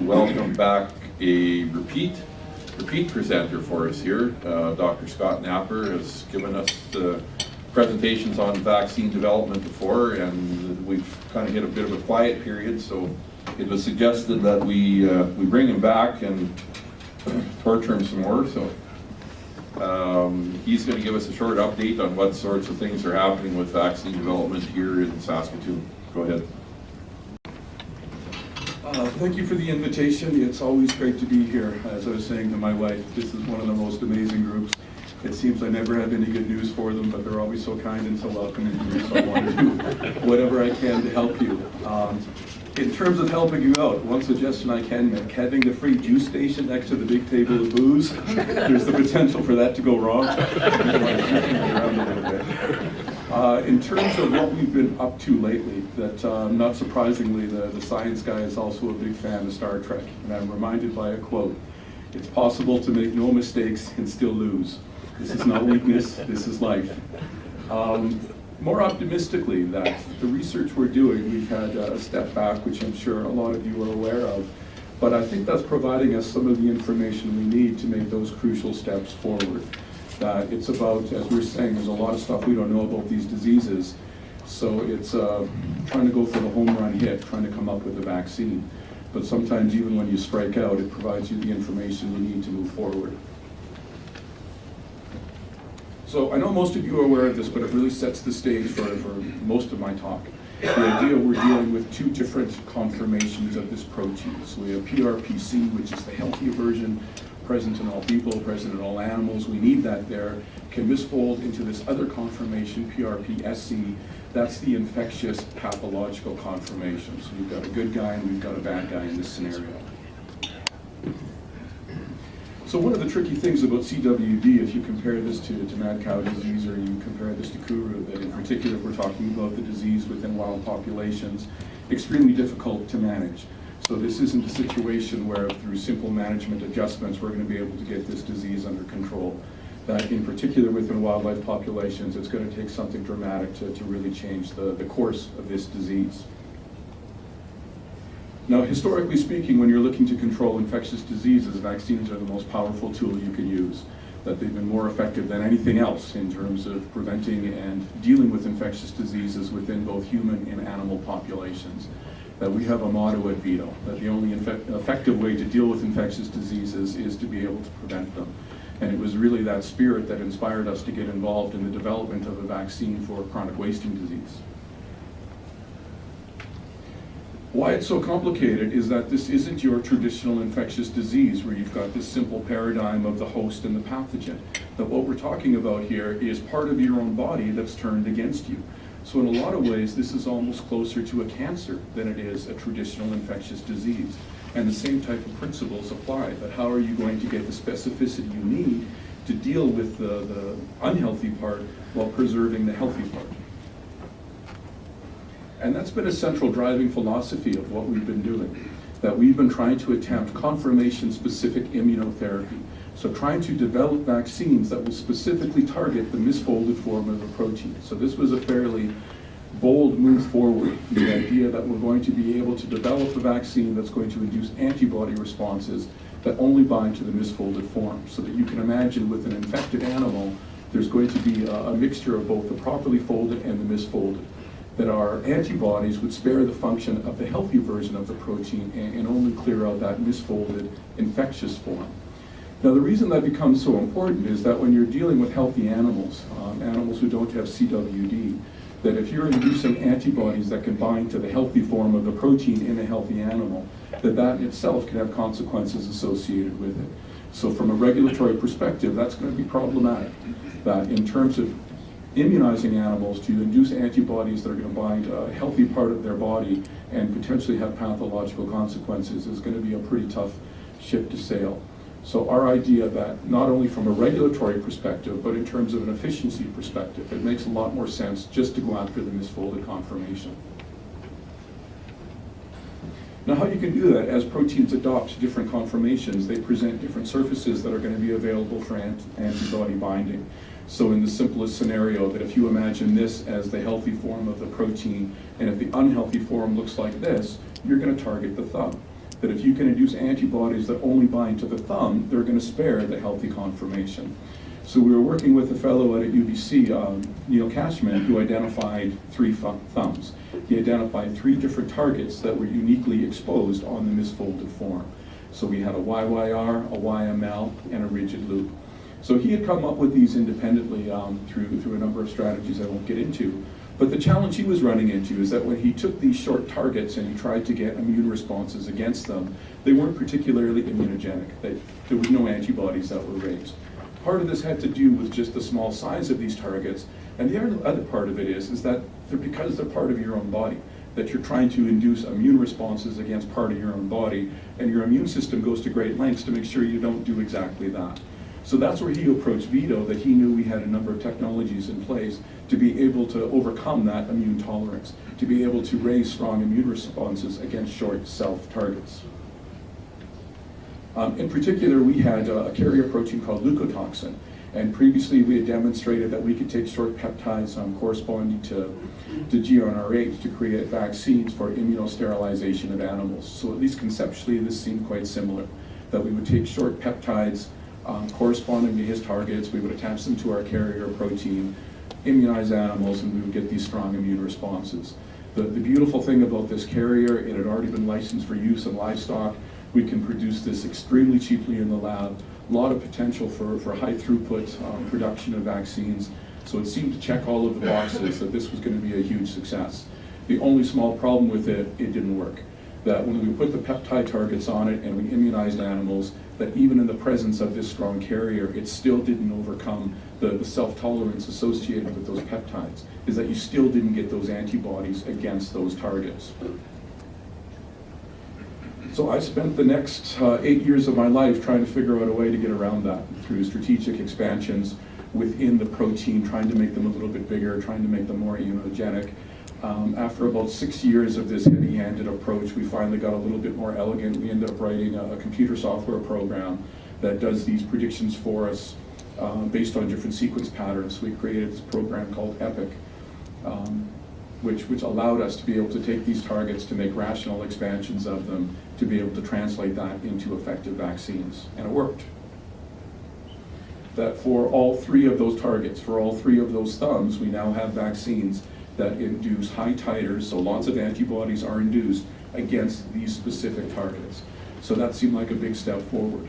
welcome back a repeat presenter for us here. Dr. Scott Napper has given us presentations on vaccine development before, and we've kind of hit a bit of a quiet period, so it was suggested that we bring him back and torture him some more. So he's going to give us a short update on what sorts of things are happening with vaccine development here in Saskatoon. Go ahead. Thank you for the invitation. It's always great to be here. As I was saying to my wife, this is one of the most amazing groups. It seems I never have any good news for them, but they're always so kind and so welcoming to me, so I want to do whatever I can to help you. In terms of helping you out, one suggestion I can make, having the free juice station next to the big table of booze, there's the potential for that to go wrong. In terms of what we've been up to lately, that not surprisingly, the science guy is also a big fan of Star Trek, and I'm reminded by a quote: "It's possible to make no mistakes and still lose. This is not weakness, this is life." More optimistically, that the research we're doing, we've had a step back, which I'm sure a lot of you are aware of, but I think that's providing us some of the information we need to make those crucial steps forward. It's about, as we were saying, there's a lot of stuff we don't know about these diseases, so it's trying to go for the home run hit, trying to come up with a vaccine. But sometimes even when you strike out, it provides you the information you need to move forward. So I know most of you are aware of this, but it really sets the stage for most of my talk. The idea we're dealing with two different conformations of this protein. So we have PRPC, which is the healthier version, present in all people, present in all animals. We need that there. Can misfold into this other conformation, PRPSC. That's the infectious pathological conformation. So we've got a good guy and we've got a bad guy in this scenario. So one of the tricky things about CWD, if you compare this to mad cow disease, or you compare this to Kuru, that in particular, if we're talking about the disease within wild populations, extremely difficult to manage. So this isn't a situation where through simple management adjustments, we're going to be able to get this disease under control. That in particular within wildlife populations, it's going to take something dramatic to really change the course of this disease. Now, historically speaking, when you're looking to control infectious diseases, vaccines are the most powerful tool you can use. That they've been more effective than anything else in terms of preventing and dealing with infectious diseases within both human and animal populations. That we have a motto at Vito, that the only effective way to deal with infectious diseases is to be able to prevent them. And it was really that spirit that inspired us to get involved in the development of a vaccine for chronic wasting disease. Why it's so complicated is that this isn't your traditional infectious disease where you've got this simple paradigm of the host and the pathogen. That what we're talking about here is part of your own body that's turned against you. So in a lot of ways, this is almost closer to a cancer than it is a traditional infectious disease. And the same type of principles apply, but how are you going to get the specificity you need to deal with the unhealthy part while preserving the healthy part? And that's been a central driving philosophy of what we've been doing, that we've been trying to attempt conformation-specific immunotherapy. So trying to develop vaccines that will specifically target the misfolded form of the protein. So this was a fairly bold move forward, the idea that we're going to be able to develop a vaccine that's going to induce antibody responses that only bind to the misfolded form. So that you can imagine with an infected animal, there's going to be a mixture of both the properly folded and the misfolded. That our antibodies would spare the function of the healthy version of the protein and only clear out that misfolded infectious form. Now, the reason that becomes so important is that when you're dealing with healthy animals, animals who don't have CWD, that if you're inducing antibodies that can bind to the healthy form of the protein in a healthy animal, that in itself can have consequences associated with it. So from a regulatory perspective, that's going to be problematic. That in terms of immunizing animals to induce antibodies that are going to bind a healthy part of their body and potentially have pathological consequences is going to be a pretty tough ship to sail. So our idea that not only from a regulatory perspective, but in terms of an efficiency perspective, it makes a lot more sense just to go after the misfolded conformation. Now, how you can do that, as proteins adopt different conformations, they present different surfaces that are going to be available for antibody binding. So in the simplest scenario, that if you imagine this as the healthy form of the protein, and if the unhealthy form looks like this, you're going to target the thumb. that if you can induce antibodies that only bind to the thumb, they're going to spare the healthy conformation. So we were working with a fellow at UBC, Neil Cashman, who identified 3 thumbs. He identified 3 different targets that were uniquely exposed on the misfolded form. So we had a YYR, a YML, and a rigid loop. So he had come up with these independently through a number of strategies I won't get into. But the challenge he was running into is that when he took these short targets and he tried to get immune responses against them, they weren't particularly immunogenic. There was no antibodies that were raised. Part of this had to do with just the small size of these targets, and the other part of it is that because they're part of your own body, that you're trying to induce immune responses against part of your own body, and your immune system goes to great lengths to make sure you don't do exactly that. So that's where he approached Vito, that he knew we had a number of technologies in place to be able to overcome that immune tolerance, to be able to raise strong immune responses against short self-targets. In particular, we had a carrier protein called leukotoxin, and previously we had demonstrated that we could take short peptides corresponding to GnRH to create vaccines for immunosterilization of animals. So at least conceptually, this seemed quite similar, that we would take short peptides corresponding to his targets, we would attach them to our carrier protein, immunize animals, and we would get these strong immune responses. The beautiful thing about this carrier, it had already been licensed for use in livestock. We can produce this extremely cheaply in the lab. A lot of potential for high throughput production of vaccines. So it seemed to check all of the boxes that this was going to be a huge success. The only small problem with it didn't work. That when we put the peptide targets on it and we immunized animals, that even in the presence of this strong carrier, it still didn't overcome the self-tolerance associated with those peptides, is that you still didn't get those antibodies against those targets. So I spent the next 8 years of my life trying to figure out a way to get around that through strategic expansions within the protein, trying to make them a little bit bigger, trying to make them more immunogenic. After about 6 years of this heavy-handed approach, we finally got a little bit more elegant. We ended up writing a computer software program that does these predictions for us based on different sequence patterns. We created this program called EPIC, which allowed us to be able to take these targets to make rational expansions of them, to be able to translate that into effective vaccines. And it worked. That for all 3 of those targets, for all 3 of those thumbs, we now have vaccines that induce high titers, so lots of antibodies are induced against these specific targets. So that seemed like a big step forward.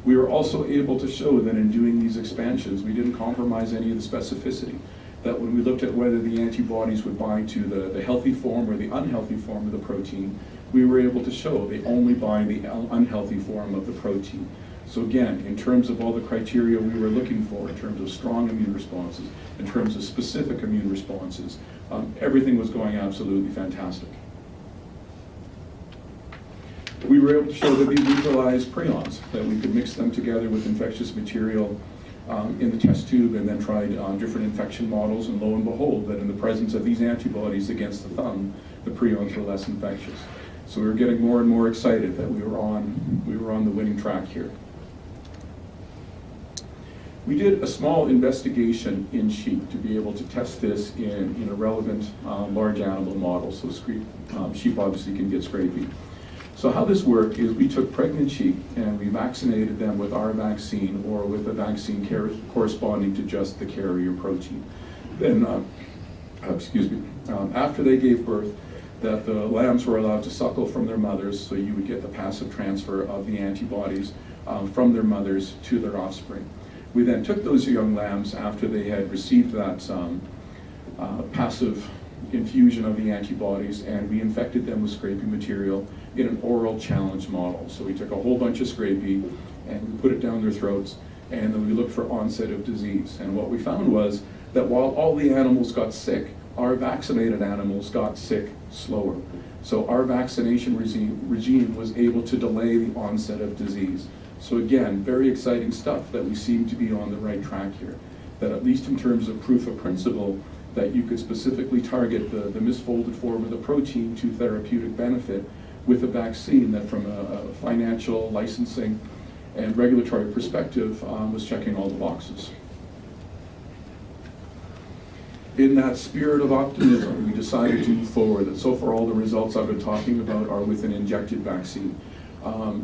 We were also able to show that in doing these expansions, we didn't compromise any of the specificity. That when we looked at whether the antibodies would bind to the healthy form or the unhealthy form of the protein, we were able to show they only bind the unhealthy form of the protein. So again, in terms of all the criteria we were looking for, in terms of strong immune responses, in terms of specific immune responses, everything was going absolutely fantastic. We were able to show that these neutralized prions, that we could mix them together with infectious material in the test tube and then tried different infection models, and lo and behold, that in the presence of these antibodies against the thumb, the prions were less infectious. So we were getting more and more excited that we were on the winning track here. We did a small investigation in sheep to be able to test this in a relevant large animal model, so sheep obviously can get scrapie. So how this worked is we took pregnant sheep and we vaccinated them with our vaccine or with a vaccine corresponding to just the carrier protein. Then, after they gave birth, that the lambs were allowed to suckle from their mothers, so you would get the passive transfer of the antibodies from their mothers to their offspring. We then took those young lambs after they had received that passive infusion of the antibodies, and we infected them with scrapie material in an oral challenge model. So we took a whole bunch of scrapie and we put it down their throats, and then we looked for onset of disease. And what we found was that while all the animals got sick, our vaccinated animals got sick slower. So our vaccination regime was able to delay the onset of disease. So again, very exciting stuff that we seem to be on the right track here. That at least in terms of proof of principle, that you could specifically target the misfolded form of the protein to therapeutic benefit with a vaccine that from a financial, licensing, and regulatory perspective was checking all the boxes. in that spirit of optimism, we decided to move forward. And so far, all the results I've been talking about are with an injected vaccine,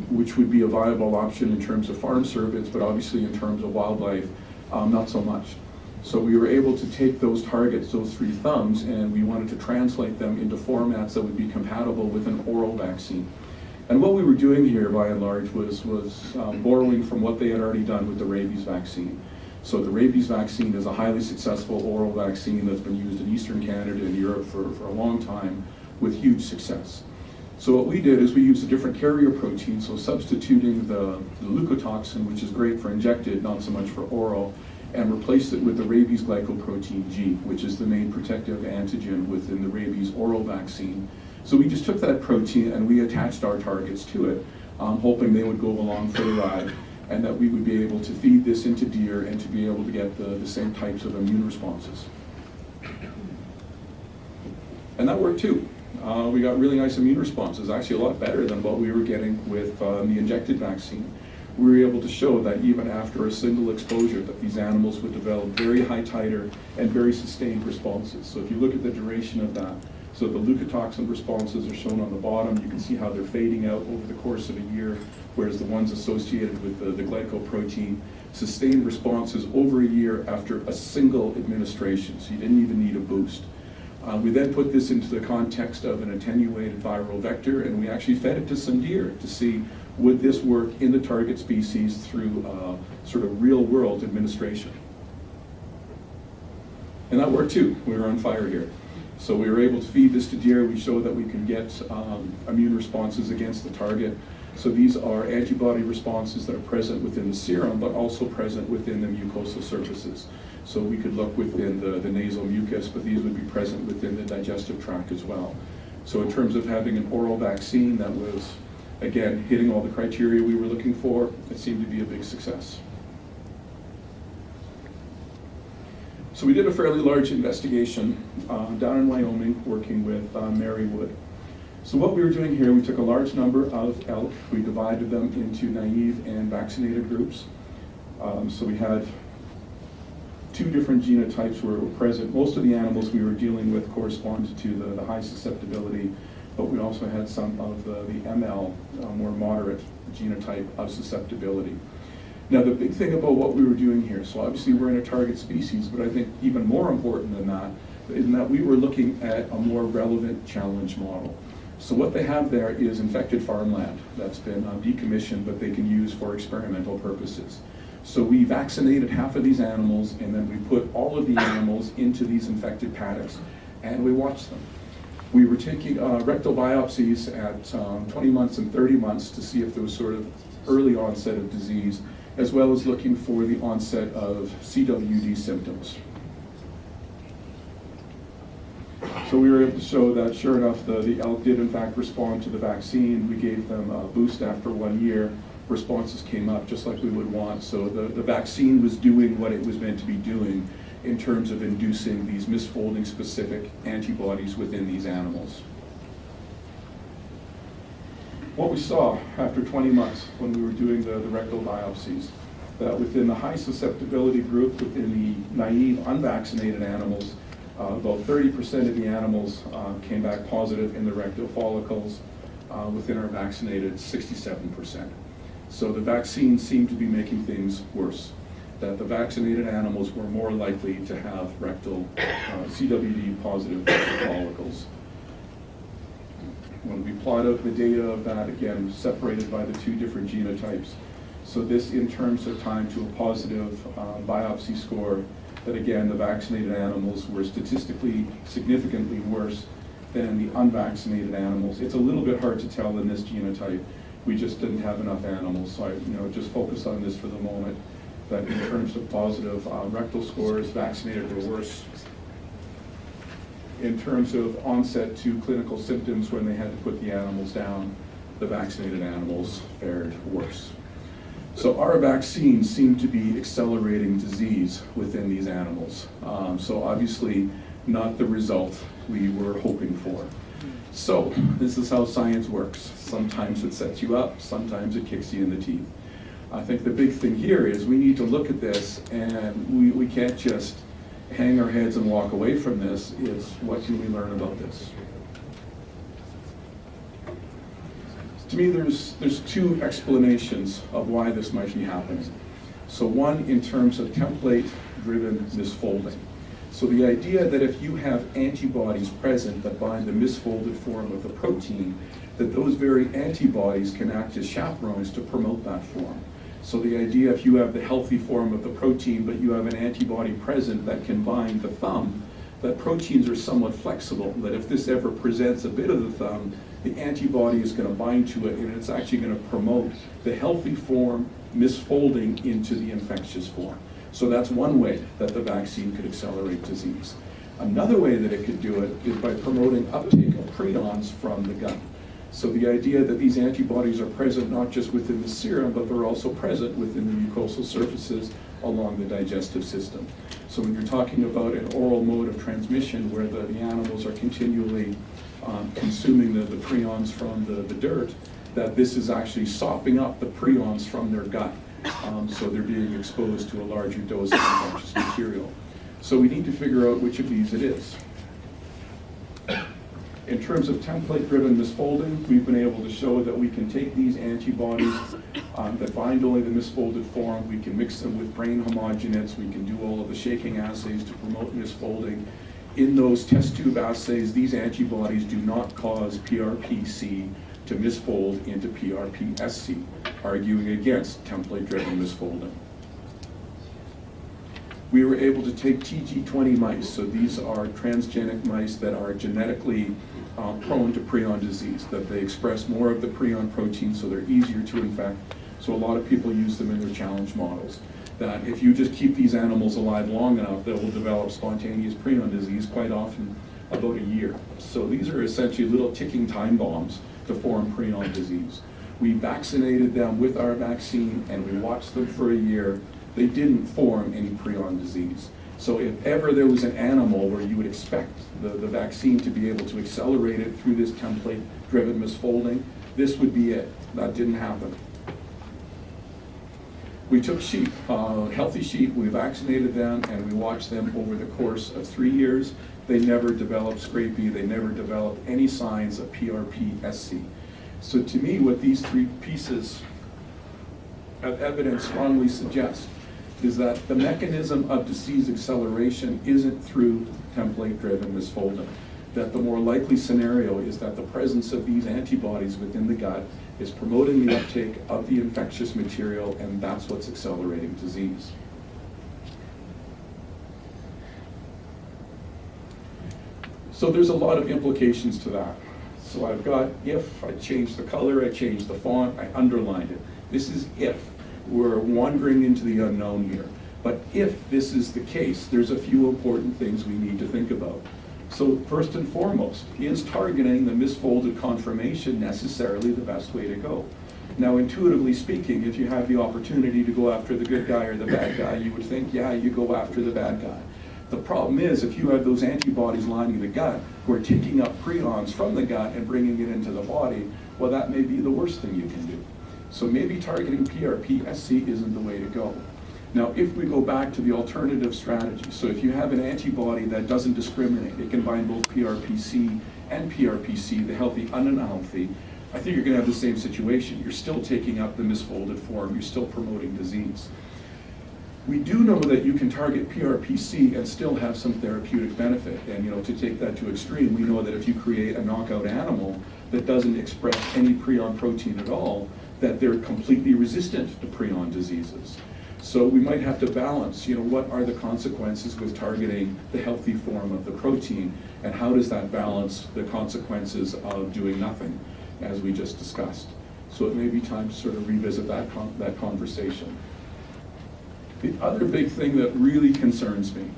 which would be a viable option in terms of farm cervids, but obviously in terms of wildlife, not so much. So we were able to take those targets, those three thumbs, and we wanted to translate them into formats that would be compatible with an oral vaccine. And what we were doing here, by and large, was borrowing from what they had already done with the rabies vaccine. So the rabies vaccine is a highly successful oral vaccine that's been used in Eastern Canada and Europe for a long time with huge success. So what we did is we used a different carrier protein, so substituting the leukotoxin, which is great for injected, not so much for oral, and replaced it with the rabies glycoprotein G, which is the main protective antigen within the rabies oral vaccine. So we just took that protein and we attached our targets to it, hoping they would go along for the ride, and that we would be able to feed this into deer and to be able to get the same types of immune responses. And that worked too. We got really nice immune responses, actually a lot better than what we were getting with the injected vaccine. We were able to show that even after a single exposure, that these animals would develop very high titer and very sustained responses. So if you look at the duration of that, so the leukotoxin responses are shown on the bottom. You can see how they're fading out over the course of a year, whereas the ones associated with the glycoprotein sustained responses over a year after a single administration, so you didn't even need a boost. We then put this into the context of an attenuated viral vector, and we actually fed it to some deer to see would this work in the target species through sort of real-world administration. And that worked too. We were on fire here. So we were able to feed this to deer. We showed that we can get immune responses against the target. So these are antibody responses that are present within the serum, but also present within the mucosal surfaces. So we could look within the nasal mucus, but these would be present within the digestive tract as well. So in terms of having an oral vaccine that was, again, hitting all the criteria we were looking for, it seemed to be a big success. So we did a fairly large investigation down in Wyoming, working with Mary Wood. So what we were doing here, we took a large number of elk, we divided them into naive and vaccinated groups. So we had 2 different genotypes were present. Most of the animals we were dealing with corresponded to the high susceptibility, but we also had some of the ML, more moderate genotype of susceptibility. Now the big thing about what we were doing here, so obviously we're in a target species, but I think even more important than that, is that we were looking at a more relevant challenge model. So what they have there is infected farmland that's been decommissioned, but they can use for experimental purposes. So we vaccinated half of these animals, and then we put all of the animals into these infected paddocks, and we watched them. We were taking rectal biopsies at 20 months and 30 months to see if there was sort of early onset of disease, as well as looking for the onset of CWD symptoms. So we were able to show that sure enough, the elk did in fact respond to the vaccine. We gave them a boost after 1 year. Responses came up just like we would want. So the vaccine was doing what it was meant to be doing in terms of inducing these misfolding specific antibodies within these animals. What we saw after 20 months when we were doing the rectal biopsies, that within the high susceptibility group, within the naive unvaccinated animals, about 30% of the animals came back positive in the rectal follicles. Within our vaccinated, 67%. So the vaccine seemed to be making things worse, that the vaccinated animals were more likely to have rectal CWD positive rectal follicles. When we plot out the data of that, again, separated by the 2 different genotypes. So this in terms of time to a positive biopsy score, that again, the vaccinated animals were statistically significantly worse than the unvaccinated animals. It's a little bit hard to tell in this genotype. We just didn't have enough animals, so I just focus on this for the moment, that in terms of positive rectal scores, vaccinated were worse. In terms of onset to clinical symptoms when they had to put the animals down, the vaccinated animals fared worse. So our vaccine seemed to be accelerating disease within these animals. So obviously not the result we were hoping for. So this is how science works. Sometimes it sets you up, sometimes it kicks you in the teeth. I think the big thing here is we need to look at this, and we can't just hang our heads and walk away from this is, what can we learn about this? To me, there's two explanations of why this might be happening. So one, in terms of template-driven misfolding. So the idea that if you have antibodies present that bind the misfolded form of the protein, that those very antibodies can act as chaperones to promote that form. So the idea, if you have the healthy form of the protein, but you have an antibody present that can bind the thumb, that proteins are somewhat flexible, that if this ever presents a bit of the thumb, the antibody is going to bind to it, and it's actually going to promote the healthy form misfolding into the infectious form. So that's one way that the vaccine could accelerate disease. Another way that it could do it is by promoting uptake of prions from the gut. So the idea that these antibodies are present not just within the serum, but they're also present within the mucosal surfaces along the digestive system. So when you're talking about an oral mode of transmission where the animals are continually consuming the prions from the dirt, that this is actually sopping up the prions from their gut. So they're being exposed to a larger dose of infectious material. So we need to figure out which of these it is. In terms of template-driven misfolding, we've been able to show that we can take these antibodies that bind only the misfolded form, we can mix them with brain homogenates, we can do all of the shaking assays to promote misfolding. In those test tube assays, these antibodies do not cause PRPC to misfold into PRPSC, arguing against template-driven misfolding. We were able to take TG20 mice, so these are transgenic mice that are genetically prone to prion disease, that they express more of the prion protein, so they're easier to infect. So a lot of people use them in their challenge models, that if you just keep these animals alive long enough, they will develop spontaneous prion disease, quite often about a year. So these are essentially little ticking time bombs to form prion disease. We vaccinated them with our vaccine and we watched them for a year. They didn't form any prion disease. So if ever there was an animal where you would expect the vaccine to be able to accelerate it through this template-driven misfolding, this would be it. That didn't happen. We took sheep, healthy sheep, we vaccinated them, and we watched them over the course of 3 years. They never developed scrapie, they never developed any signs of PRPSC. So to me, what these three pieces of evidence strongly suggest is that the mechanism of disease acceleration isn't through template-driven misfolding. That the more likely scenario is that the presence of these antibodies within the gut is promoting the uptake of the infectious material, and that's what's accelerating disease. So there's a lot of implications to that. So I've got if, I changed the color, I changed the font, I underlined it. This is if. We're wandering into the unknown here. But if this is the case, there's a few important things we need to think about. So first and foremost, is targeting the misfolded conformation necessarily the best way to go? Now, intuitively speaking, if you have the opportunity to go after the good guy or the bad guy, you would think, yeah, you go after the bad guy. The problem is, if you have those antibodies lining the gut who are taking up prions from the gut and bringing it into the body, well, that may be the worst thing you can do. So maybe targeting PRPSC isn't the way to go. Now, if we go back to the alternative strategy, so if you have an antibody that doesn't discriminate, it can bind both PRPC and PRPC, the healthy and unhealthy, I think you're going to have the same situation. You're still taking up the misfolded form, you're still promoting disease. We do know that you can target PRPC and still have some therapeutic benefit. And to take that to extreme, we know that if you create a knockout animal that doesn't express any prion protein at all, that they're completely resistant to prion diseases. So we might have to balance, what are the consequences with targeting the healthy form of the protein, and how does that balance the consequences of doing nothing, as we just discussed. So it may be time to sort of revisit that conversation. The other big thing that really concerns me,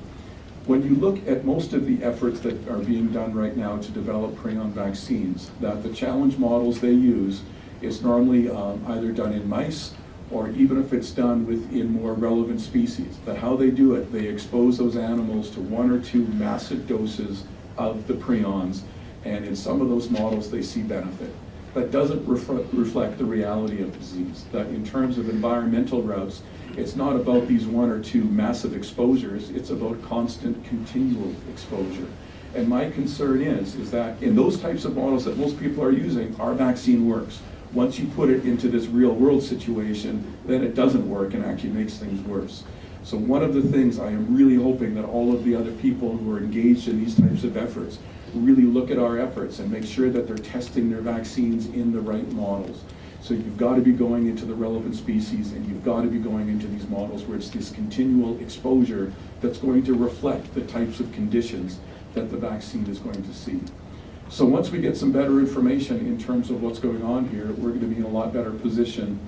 when you look at most of the efforts that are being done right now to develop prion vaccines, that the challenge models they use is normally either done in mice, or even if it's done within more relevant species, that how they do it, they expose those animals to 1 or 2 massive doses of the prions, and in some of those models they see benefit. that doesn't reflect the reality of disease. That in terms of environmental routes, it's not about these 1 or 2 massive exposures, it's about constant, continual exposure. And my concern is that in those types of models that most people are using, our vaccine works. Once you put it into this real world situation, then it doesn't work and actually makes things worse. So one of the things I am really hoping that all of the other people who are engaged in these types of efforts really look at our efforts and make sure that they're testing their vaccines in the right models. So you've got to be going into the relevant species, and you've got to be going into these models where it's this continual exposure that's going to reflect the types of conditions that the vaccine is going to see. So once we get some better information in terms of what's going on here, we're going to be in a lot better position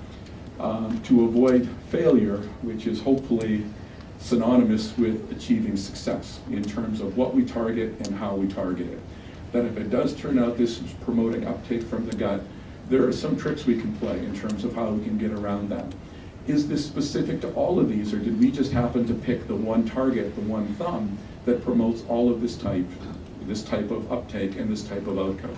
to avoid failure, which is hopefully synonymous with achieving success in terms of what we target and how we target it. That if it does turn out this is promoting uptake from the gut, there are some tricks we can play in terms of how we can get around that. Is this specific to all of these, or did we just happen to pick the one target, the one thumb, that promotes all of this type of uptake and this type of outcome?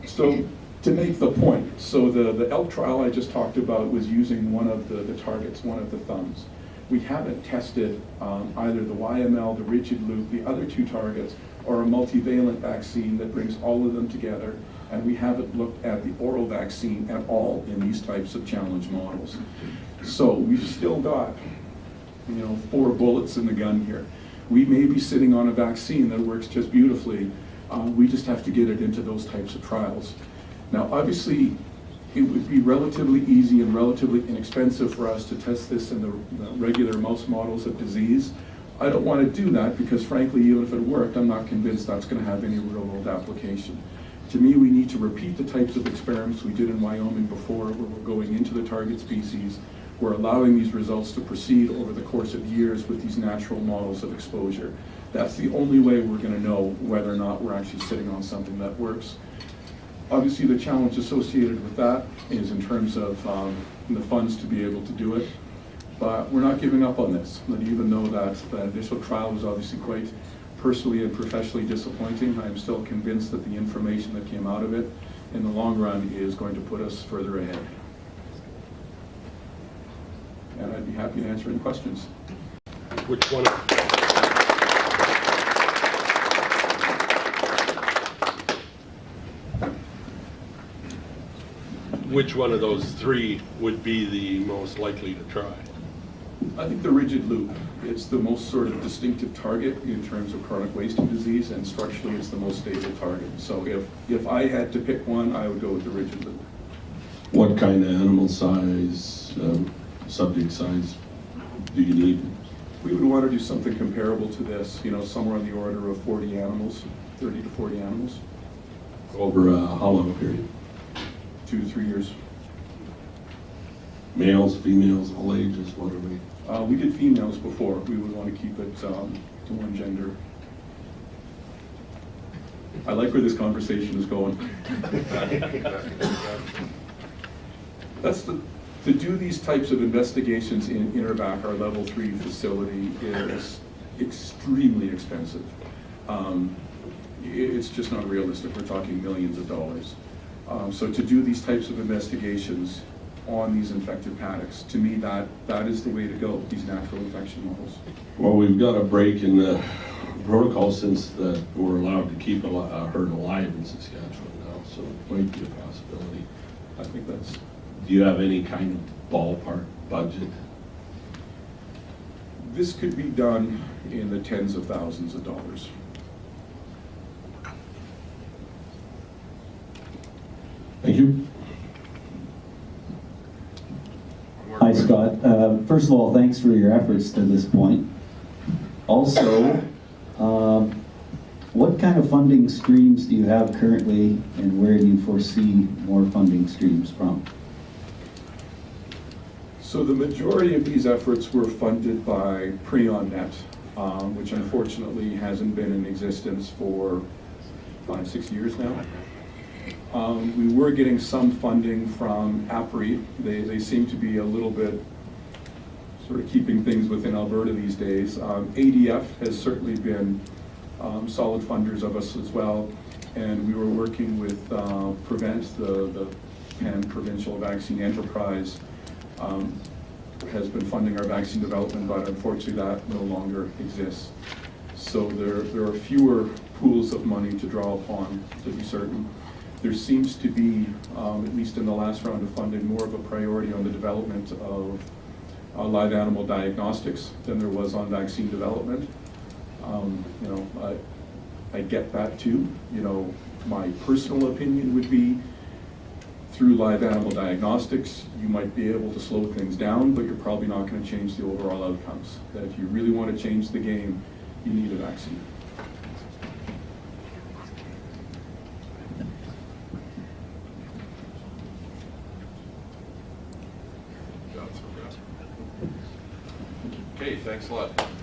So to make the point, so the ELK trial I just talked about was using one of the targets, one of the thumbs. We haven't tested either the YML, the rigid loop, the other 2 targets, or a multivalent vaccine that brings all of them together, and we haven't looked at the oral vaccine at all in these types of challenge models. So we've still got 4 bullets in the gun here. We may be sitting on a vaccine that works just beautifully. We just have to get it into those types of trials. Now, obviously, it would be relatively easy and relatively inexpensive for us to test this in the regular mouse models of disease. I don't want to do that because, frankly, even if it worked, I'm not convinced that's going to have any real-world application. To me, we need to repeat the types of experiments we did in Wyoming before, where we're going into the target species. We're allowing these results to proceed over the course of years with these natural models of exposure. That's the only way we're going to know whether or not we're actually sitting on something that works. Obviously, the challenge associated with that is in terms of the funds to be able to do it. But we're not giving up on this. And even though that initial trial was obviously quite personally and professionally disappointing, I am still convinced that the information that came out of it in the long run is going to put us further ahead. And I'd be happy to answer any questions. Which one? Which one of those 3 would be the most likely to try? I think the rigid loop. It's the most sort of distinctive target in terms of chronic wasting disease, and structurally it's the most stable target. So if I had to pick one, I would go with the rigid loop. What kind of animal size, subject size do you need? We would want to do something comparable to this, somewhere on the order of 40 animals, 30 to 40 animals. Over how long a period? 2 to 3 years. Males, females, all ages, what are we? We did females before. We would want to keep it to one gender. I like where this conversation is going. To do these types of investigations in INTERVAC, our level 3 facility, is extremely expensive. It's just not realistic. We're talking millions of dollars. So to do these types of investigations on these infected paddocks, to me, that is the way to go, these natural infection models. Well, we've got a break in the protocol since that we're allowed to keep a herd alive in Saskatchewan now, so it might be a possibility. I think that's... Do you have any kind of ballpark budget? This could be done in the tens of thousands of dollars. Thank you. Hi, Scott. First of all, thanks for your efforts to this point. Also, what kind of funding streams do you have currently, and where do you foresee more funding streams from? So the majority of these efforts were funded by PreonNet, which unfortunately hasn't been in existence for 5-6 years now. We were getting some funding from APRI. They seem to be a little bit sort of keeping things within Alberta these days. ADF has certainly been solid funders of us as well. And we were working with Prevent, the pan-provincial vaccine enterprise, has been funding our vaccine development, but unfortunately that no longer exists. So there are fewer pools of money to draw upon, to be certain. There seems to be, at least in the last round of funding, more of a priority on the development of live animal diagnostics than there was on vaccine development. You know, I get that too. You know, my personal opinion would be, through live animal diagnostics, you might be able to slow things down, but you're probably not going to change the overall outcomes. That if you really want to change the game, you need a vaccine. Okay, thanks a lot.